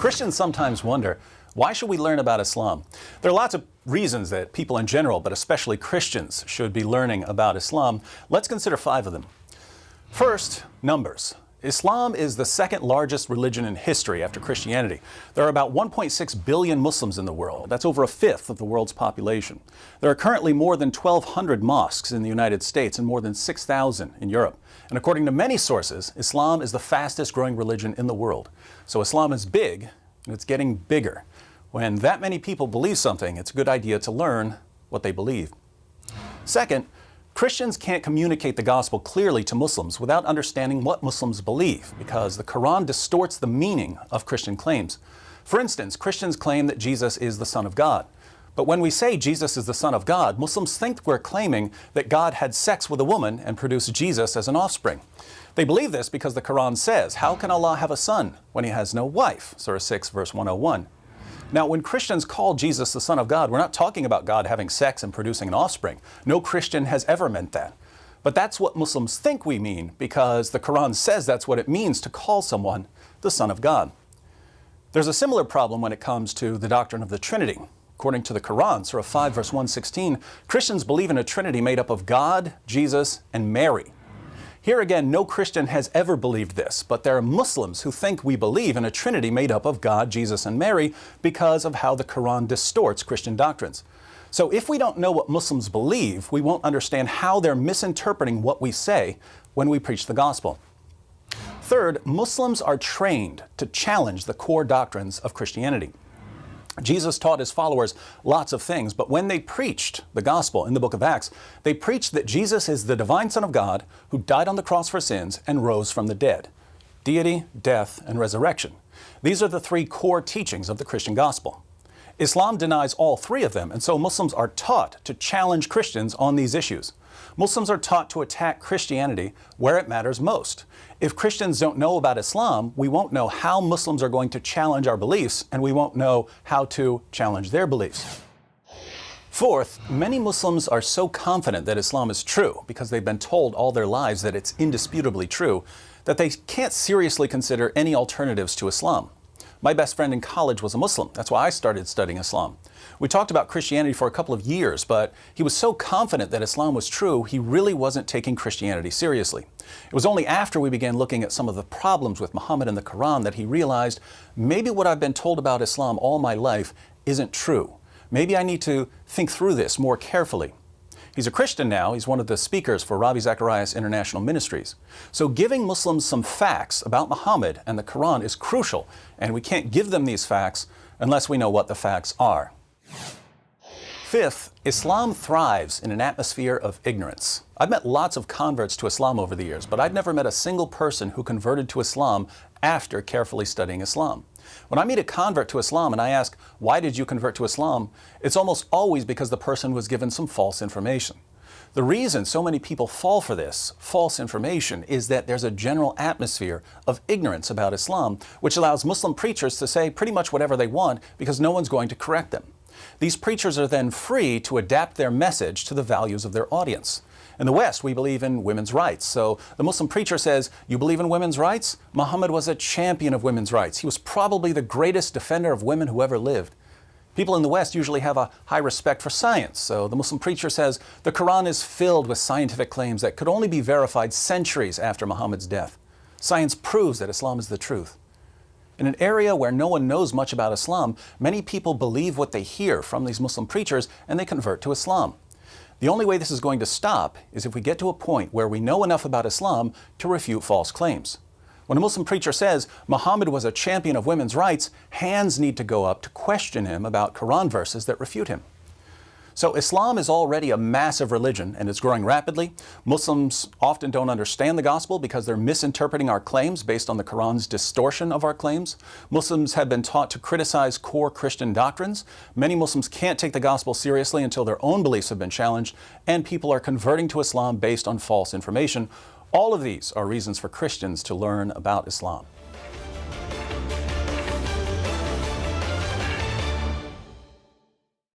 Christians sometimes wonder, why should we learn about Islam? There are lots of reasons that people in general, but especially Christians, should be learning about Islam. Let's consider 5 of them. First, numbers. Islam is the second largest religion in history after Christianity. There are about 1.6 billion Muslims in the world. That's over a fifth of the world's population. There are currently more than 1,200 mosques in the United States and more than 6,000 in Europe. And according to many sources, Islam is the fastest growing religion in the world. So Islam is big, and it's getting bigger. When that many people believe something, it's a good idea to learn what they believe. Second, Christians can't communicate the gospel clearly to Muslims without understanding what Muslims believe, because the Quran distorts the meaning of Christian claims. For instance, Christians claim that Jesus is the Son of God. But when we say Jesus is the Son of God, Muslims think we're claiming that God had sex with a woman and produced Jesus as an offspring. They believe this because the Quran says, "How can Allah have a son when he has no wife?" Surah 6, verse 101. Now, when Christians call Jesus the Son of God, we're not talking about God having sex and producing an offspring. No Christian has ever meant that. But that's what Muslims think we mean, because the Quran says that's what it means to call someone the Son of God. There's a similar problem when it comes to the doctrine of the Trinity. According to the Quran, Surah 5, verse 116, Christians believe in a Trinity made up of God, Jesus, and Mary. Here again, no Christian has ever believed this, but there are Muslims who think we believe in a Trinity made up of God, Jesus, and Mary because of how the Quran distorts Christian doctrines. So if we don't know what Muslims believe, we won't understand how they're misinterpreting what we say when we preach the gospel. Third, Muslims are trained to challenge the core doctrines of Christianity. Jesus taught his followers lots of things, but when they preached the gospel in the book of Acts, they preached that Jesus is the divine Son of God who died on the cross for sins and rose from the dead. Deity, death, and resurrection. These are the 3 core teachings of the Christian gospel. Islam denies all 3 of them, and so Muslims are taught to challenge Christians on these issues. Muslims are taught to attack Christianity where it matters most. If Christians don't know about Islam, we won't know how Muslims are going to challenge our beliefs, and we won't know how to challenge their beliefs. Fourth, many Muslims are so confident that Islam is true because they've been told all their lives that it's indisputably true, that they can't seriously consider any alternatives to Islam. My best friend in college was a Muslim. That's why I started studying Islam. We talked about Christianity for a couple of years, but he was so confident that Islam was true, he really wasn't taking Christianity seriously. It was only after we began looking at some of the problems with Muhammad and the Quran that he realized, maybe what I've been told about Islam all my life isn't true. Maybe I need to think through this more carefully. He's a Christian now. He's one of the speakers for Ravi Zacharias International Ministries. So giving Muslims some facts about Muhammad and the Quran is crucial, and we can't give them these facts unless we know what the facts are. Fifth, Islam thrives in an atmosphere of ignorance. I've met lots of converts to Islam over the years, but I've never met a single person who converted to Islam after carefully studying Islam. When I meet a convert to Islam and I ask, "Why did you convert to Islam?" it's almost always because the person was given some false information. The reason so many people fall for this false information is that there's a general atmosphere of ignorance about Islam, which allows Muslim preachers to say pretty much whatever they want because no one's going to correct them. These preachers are then free to adapt their message to the values of their audience. In the West, we believe in women's rights. So the Muslim preacher says, "You believe in women's rights? Muhammad was a champion of women's rights. He was probably the greatest defender of women who ever lived." People in the West usually have a high respect for science. So the Muslim preacher says, "The Quran is filled with scientific claims that could only be verified centuries after Muhammad's death. Science proves that Islam is the truth." In an area where no one knows much about Islam, many people believe what they hear from these Muslim preachers and they convert to Islam. The only way this is going to stop is if we get to a point where we know enough about Islam to refute false claims. When a Muslim preacher says Muhammad was a champion of women's rights, hands need to go up to question him about Quran verses that refute him. So Islam is already a massive religion and it's growing rapidly. Muslims often don't understand the gospel because they're misinterpreting our claims based on the Quran's distortion of our claims. Muslims have been taught to criticize core Christian doctrines. Many Muslims can't take the gospel seriously until their own beliefs have been challenged, and people are converting to Islam based on false information. All of these are reasons for Christians to learn about Islam.